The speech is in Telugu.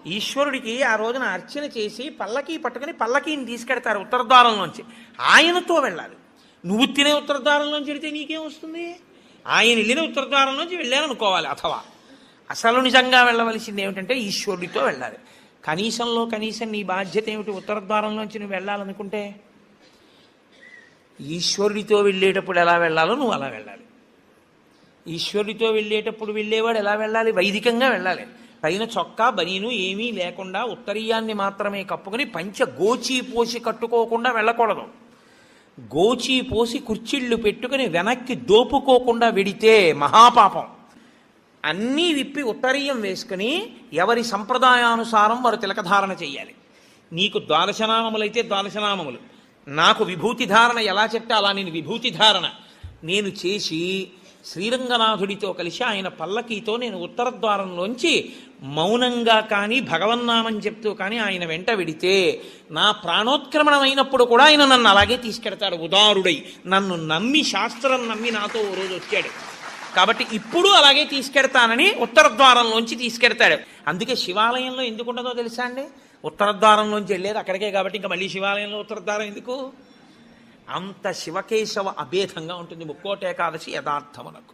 ఈశ్వరుడికి ఆ రోజున అర్చన చేసి పల్లకీ పట్టుకుని పల్లకీని తీసుకెడతారు ఉత్తరద్వారంలోంచి. ఆయనతో వెళ్ళాలి. నువ్వు తినే ఉత్తరద్వారంలోంచి వెళితే నీకేం వస్తుంది? ఆయన వెళ్ళిన ఉత్తరద్వారంలోంచి వెళ్ళాలనుకోవాలి. అథవా అసలు నిజంగా వెళ్ళవలసింది ఏమిటంటే ఈశ్వరుడితో వెళ్ళాలి. కనీసంలో కనీసం నీ బాధ్యత ఏమిటి? ఉత్తరద్వారంలోంచి నువ్వు వెళ్ళాలనుకుంటే ఈశ్వరుడితో వెళ్ళేటప్పుడు ఎలా వెళ్ళాలో నువ్వు అలా వెళ్ళాలి. ఈశ్వరుడితో వెళ్ళేటప్పుడు వెళ్ళేవాడు ఎలా వెళ్ళాలి? వైదికంగా వెళ్ళాలి. పైన చొక్కా బనీను ఏమీ లేకుండా ఉత్తరీయాన్ని మాత్రమే కప్పుకొని పంచ గోచీ పోసి కట్టుకోకుండా వెళ్ళకూడదు. గోచీ పోసి కుర్చీళ్ళు పెట్టుకుని వెనక్కి దోపుకోకుండా వెడితే మహాపాపం. అన్నీ విప్పి ఉత్తరీయం వేసుకుని ఎవరి సంప్రదాయానుసారం వారు తిలకధారణ చెయ్యాలి. నీకు ద్వాదశనామములైతే ద్వాదశనామములు, నాకు విభూతి ధారణ ఎలా చెప్తే అలా నేను విభూతి ధారణ నేను చేసి శ్రీరంగనాథుడితో కలిసి ఆయన పల్లకీతో నేను ఉత్తరద్వారంలోంచి మౌనంగా కానీ భగవన్నామని చెప్తూ కానీ ఆయన వెంట వెడితే నా ప్రాణోత్క్రమణమైనప్పుడు కూడా ఆయన నన్ను అలాగే తీసుకెడతాడు. ఉదారుడై నన్ను నమ్మి, శాస్త్రం నమ్మి నాతో ఓ రోజు వచ్చాడు కాబట్టి ఇప్పుడు అలాగే తీసుకెడతానని ఉత్తరద్వారంలోంచి తీసుకెడతాడు. అందుకే శివాలయంలో ఎందుకు ఉండదో తెలుసా అండి? ఉత్తరద్వారంలోంచి వెళ్ళేది అక్కడికే కాబట్టి ఇంకా మళ్ళీ శివాలయంలో ఉత్తరద్వారం ఎందుకు? అంత శివకేశవ అభేదంగా ఉంటుంది ముక్కోటి ఏకాదశి యథార్థమునకు.